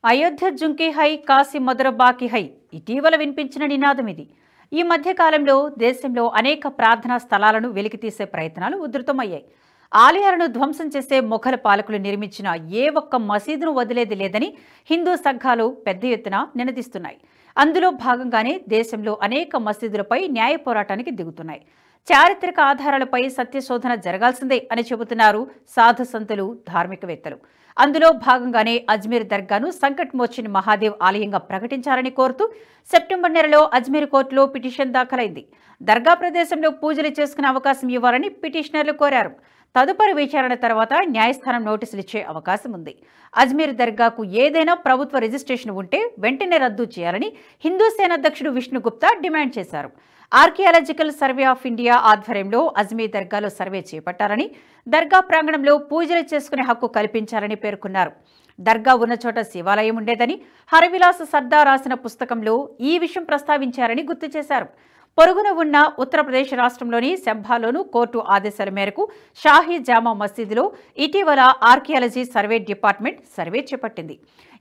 Ayodhya jhumki high Kashi మధుర బాకి high ఇటీవల వినిపించిన నినాదం ఇది. ఈ మధ్య కాలంలో దేశంలో అనేక ప్రార్థనా స్థలాలను వెలికితీసే ప్రయత్నాలు ఉధృతమయ్యాయి. ఆలయాలను ధ్వంసం చేసే మొఘల్ పాలకులు నిర్మించిన ఏ ఒక్క మసీదును వదిలేది లేదని హిందూ సంఘాలు పెద్ద ఎత్తున నినదిస్తున్నాయి. అందులో భాగంగానే దేశంలో అనేక మసీదులపై న్యాయ పోరాటానికి దిగుతున్నాయి. చారిత్రక ఆధారాలపై సత్యశోధన జరగాల్సిందే అని చెబుతున్నారు సాధు సంతులు, ధార్మికవేత్తలు. అందులో భాగంగానే అజ్మీర్ దర్గాను సంకట్ మోచన్ మహాదేవ్ ఆలయంగా ప్రకటించాలని కోరుతూ సెప్టెంబర్ నెలలో అజ్మీర్ కోర్టులో పిటిషన్ దాఖలైంది. దర్గా ప్రదేశంలో పూజలు చేసుకునే అవకాశం ఇవ్వాలని పిటిషనర్లు కోరారు. తదుపరి విచారణ తర్వాత న్యాయస్థానం నోటీసులు ఇచ్చే అవకాశం ఉంది. అజ్మీర్ దర్గాకు ఏదైనా ప్రభుత్వ రిజిస్ట్రేషన్ ఉంటే వెంటనే రద్దు చేయాలని హిందూ సేన అధ్యక్షుడు విష్ణు గుప్తా డిమాండ్ చేశారు. ఆర్కియాలజికల్ సర్వే ఆఫ్ ఇండియా ఆధ్వర్యంలో అజ్మీర్ దర్గాలో సర్వే చేపట్టాలని, దర్గా ప్రాంగణంలో పూజలు చేసుకునే హక్కు కల్పించాలని పేర్కొన్నారు. దర్గా ఉన్న చోట శివాలయం ఉండేదని హరవిలాస్ సర్దార్ రాసిన పుస్తకంలో ఈ విషయం ప్రస్తావించారని గుర్తు చేశారు. పొరుగున ఉన్న ఉత్తరప్రదేశ్ రాష్ట్రంలోని శంభాలోను కోర్టు ఆదేశాల మేరకు షాహీ జామా మసీదులో ఇటీవల ఆర్కియాలజీ సర్వే డిపార్ట్మెంట్ సర్వే చేపట్టింది.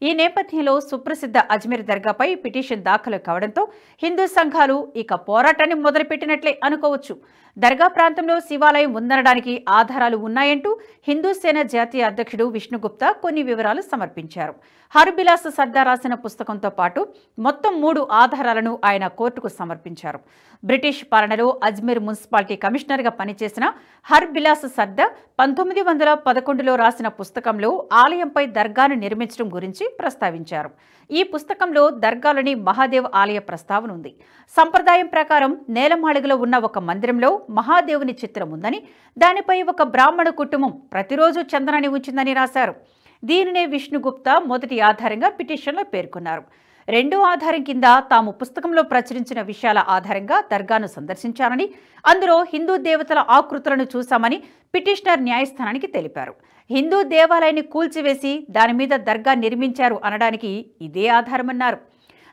ఈ నేపథ్యంలో సుప్రసిద్ధ అజ్మీర్ దర్గాపై పిటిషన్ దాఖలు కావడంతో హిందూ సంఘాలు ఇక పోరాటాన్ని మొదలుపెట్టినట్లే అనుకోవచ్చు. దర్గా ప్రాంతంలో శివాలయం ఉందనడానికి ఆధారాలు ఉన్నాయంటూ హిందూ సేన జాతీయ అధ్యక్షుడు విష్ణు గుప్తా కొన్ని వివరాలు సమర్పించారు. హర్బిలాస్ సర్దార్ రాసిన పుస్తకంతో పాటు మొత్తం 3 ఆధారాలను ఆయన కోర్టుకు సమర్పించారు. బ్రిటిష్ పాలనలో అజ్మీర్ మున్సిపాలిటీ కమిషనర్గా పనిచేసిన హర్బిలాస్ సర్దార్ 1911లో రాసిన పుస్తకంలో ఆలయంపై దర్గాను నిర్మించడం గురించి ప్రస్తావించారు. ఈ పుస్తకంలో దర్గాలోని మహాదేవ్ ఆలయ ప్రస్తావన ఉంది. సంప్రదాయం ప్రకారం నేలమాళిగలో ఉన్న ఒక మందిరంలో మహాదేవుని చిత్రం ఉందని, దానిపై ఒక బ్రాహ్మణ కుటుంబం ప్రతిరోజు చందనాన్ని ఉంచిందని రాశారు. దీనినే విష్ణుగుప్తా మొదటి ఆధారంగా పిటిషన్లో పేర్కొన్నారు. రెండో ఆధారం కింద తాము పుస్తకంలో ప్రచురించిన విషయాల ఆధారంగా దర్గాను సందర్శించారని, అందులో హిందూ దేవతల ఆకృతులను చూశామని పిటిషనర్ న్యాయస్థానానికి తెలిపారు. హిందూ దేవాలయాన్ని కూల్చివేసి దాని మీద దర్గా నిర్మించారు అనడానికి ఇదే ఆధారమన్నారు.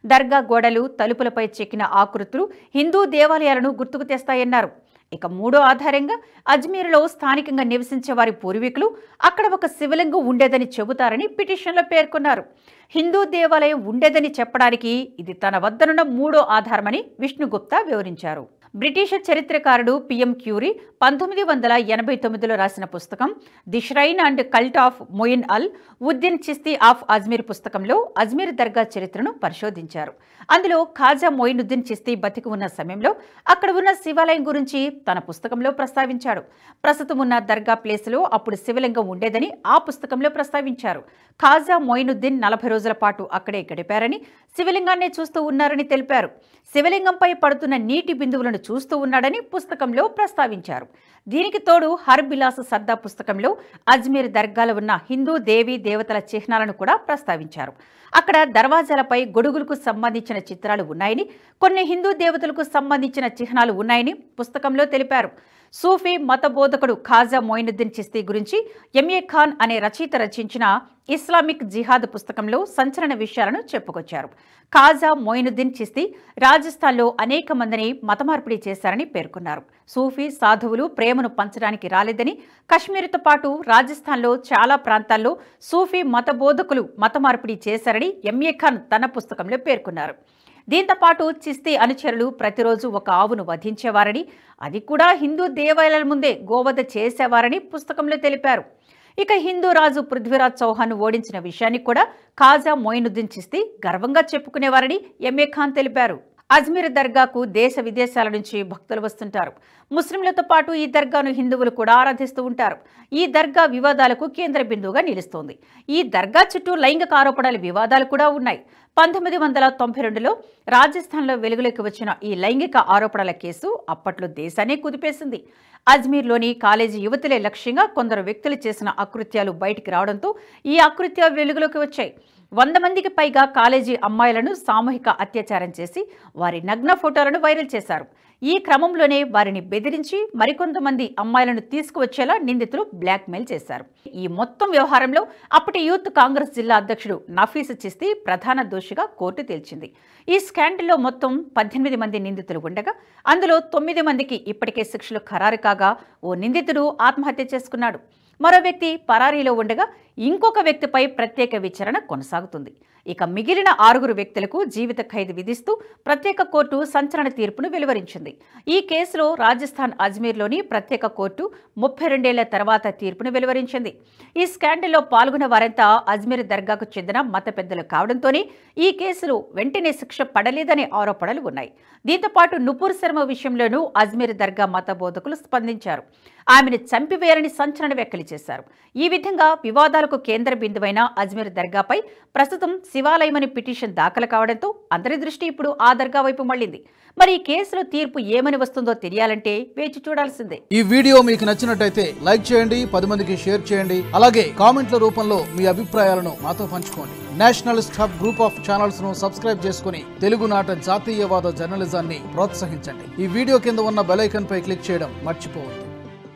దర్గా గోడలు, తలుపులపై చెక్కిన ఆకృతులు హిందూ దేవాలయాలను గుర్తుకు తెస్తాయన్నారు. ఇక మూడో ఆధారంగా అజ్మీర్లో స్థానికంగా నివసించే వారి పూర్వీకులు అక్కడ ఒక శివలింగం ఉండేదని చెబుతారని పిటిషన్లో పేర్కొన్నారు. హిందూ దేవాలయం ఉండేదని చెప్పడానికి ఇది తన వద్దనున్న మూడో ఆధారమని విష్ణుగుప్తా వివరించారు. బ్రిటిష్ చరిత్రకారుడు పిఎం క్యూరీ 1989లో రాసిన పుస్తకం the shrine and cult of Moin al Uddin Chishti of Ajmer పుస్తకంలో అజ్మీర్ దర్గా చరిత్రను పరిశోధించారు. అందులో ఖాజా మొయినుద్దీన్ చిస్తీ బతికి ఉన్న సమయంలో అక్కడ ఉన్న శివాలయం గురించి తన పుస్తకంలో ప్రస్తావించాడు. ప్రస్తుతం ఉన్న దర్గా ప్లేసులో అప్పుడు శివలింగం ఉండేదని ఆ పుస్తకంలో ప్రస్తావించారు. ఖాజా మొయినుద్దీన్ 40 రోజుల పాటు అక్కడే గడిపారని, శివలింగాన్ని చూస్తూ ఉన్నారని తెలిపారు. శివలింగంపై పడుతున్న నీటి బిందువులను చూస్తూ ఉన్నాడని పుస్తకంలో ప్రస్తావించారు. దీనికి తోడు హర్బిలాస్ సర్దార్ పుస్తకంలో అజ్మీర్ దర్గాలో ఉన్న హిందూ దేవీ దేవతల చిహ్నాలను కూడా ప్రస్తావించారు. అక్కడ దర్వాజాలపై గొడుగులకు సంబంధించిన చిత్రాలు ఉన్నాయని, కొన్ని హిందూ దేవతలకు సంబంధించిన చిహ్నాలు ఉన్నాయని పుస్తకంలో తెలిపారు. సూఫీ మత బోధకుడు ఖాజా మొయినుద్దీన్ చిస్తీ గురించి ఎంఏ ఖాన్ అనే రచయిత రచించిన ఇస్లామిక్ జిహాద్ పుస్తకంలో సంచలన విషయాలను చెప్పుకొచ్చారు. ఖాజా మొయినుద్దీన్ చిస్తీ రాజస్థాన్లో అనేక మందిని మతమార్పిడి చేశారని పేర్కొన్నారు. సూఫీ సాధువులు ప్రేమను పంచడానికి రాలేదని, కశ్మీర్తో పాటు రాజస్థాన్లో చాలా ప్రాంతాల్లో సూఫీ మత బోధకులు మతమార్పిడి చేశారని ఎంఏ ఖాన్ తన పుస్తకంలో పేర్కొన్నారు. దీంతో పాటు చిస్తీ అనుచరులు ప్రతిరోజు ఒక ఆవును వధించేవారని, అది కూడా హిందూ దేవాలయాల ముందే గోవధ చేసేవారని పుస్తకంలో తెలిపారు. ఇక హిందూ రాజు పృథ్వీరాజ్ చౌహాన్ను ఓడించిన విషయాన్ని కూడా ఖాజా మొయినుద్దీన్ చిస్తీ గర్వంగా చెప్పుకునేవారని ఎంఏ ఖాన్ తెలిపారు. అజ్మీర్ దర్గాకు దేశ విదేశాల నుంచి భక్తులు వస్తుంటారు. ముస్లింలతో పాటు ఈ దర్గాను హిందువులు కూడా ఆరాధిస్తూ ఉంటారు. ఈ దర్గా వివాదాలకు కేంద్ర బిందువుగా నిలుస్తోంది. ఈ దర్గా చుట్టూ లైంగిక ఆరోపణల వివాదాలు కూడా ఉన్నాయి. 1992లో రాజస్థాన్లో వెలుగులోకి వచ్చిన ఈ లైంగిక ఆరోపణల కేసు అప్పట్లో దేశాన్ని కుదిపేసింది. అజ్మీర్లోని కాలేజీ యువతులే లక్ష్యంగా కొందరు వ్యక్తులు చేసిన అకృత్యాలు బయటికి రావడంతో ఈ అకృత్యాలు వెలుగులోకి వచ్చాయి. 100 మందికి పైగా కాలేజీ అమ్మాయిలను సామూహిక అత్యాచారం చేసి వారి నగ్న ఫోటోలను వైరల్ చేశారు. ఈ క్రమంలోనే వారిని బెదిరించి మరికొంతమంది అమ్మాయిలను తీసుకువచ్చేలా నిందితులు బ్లాక్మెయిల్ చేశారు. ఈ మొత్తం వ్యవహారంలో అప్పటి యూత్ కాంగ్రెస్ జిల్లా అధ్యక్షుడు నఫీస్ చిస్తీ ప్రధాన దోషిగా కోర్టు తేల్చింది. ఈ స్కాండల్లో మొత్తం 18 మంది నిందితులు ఉండగా అందులో 9 మందికి ఇప్పటికే శిక్షలు ఖరారు కాగా ఓ నిందితుడు ఆత్మహత్య చేసుకున్నాడు. మరో వ్యక్తి పరారీలో ఉండగా ఇంకొక వ్యక్తిపై ప్రత్యేక విచారణ కొనసాగుతుంది. ఇక మిగిలిన 6 వ్యక్తులకు జీవిత ఖైదు విధిస్తూ ప్రత్యేక కోర్టు సంచలన తీర్పును వెలువరించింది. ఈ కేసులో రాజస్థాన్ అజ్మీర్లోని ప్రత్యేక కోర్టు 32 ఏళ్ల తర్వాత తీర్పును వెలువరించింది. ఈ స్కాండల్లో పాల్గొన్న వారంతా అజ్మీర్ దర్గాకు చెందిన మత పెద్దలు కావడంతోనే ఈ కేసులో వెంటనే శిక్ష పడలేదనే ఆరోపణలు ఉన్నాయి. దీంతో పాటు నుపూర్ శర్మ విషయంలోనూ అజ్మీర్ దర్గా మత బోధకులు స్పందించారు. ఆమెను చంపివేయాలని సంచలన వ్యాఖ్యలు చేశారు. ఈ విధంగా వివాదాలకు కేంద్ర బిందువైన అజ్మీర్ దర్గాపై ప్రస్తుతం శివాలయమని పిటిషన్ దాఖలు కావడంతో అందరి దృష్టి ఇప్పుడు ఆ దర్గా వైపు మళ్లింది. మరి ఈ కేసులో తీర్పు ఏమని వస్తుందో తెలియాలంటే వేచి చూడాల్సిందే. ఈ వీడియో మీకు నచ్చినట్టయితే లైక్ చేయండి, 10 మందికి షేర్ చేయండి. అలాగే కామెంట్ల రూపంలో మీ అభిప్రాయాలను మాతో పంచుకోండి. Nationalist hub group of channels ను సబ్స్క్రైబ్ చేసుకుని తెలుగునాట జాతీయవాద జర్నలిజాన్ని ప్రోత్సహించండి. ఈ వీడియో కింద ఉన్న బెల్ ఐకాన్ పై క్లిక్ చేయడం మర్చిపోవద్దు.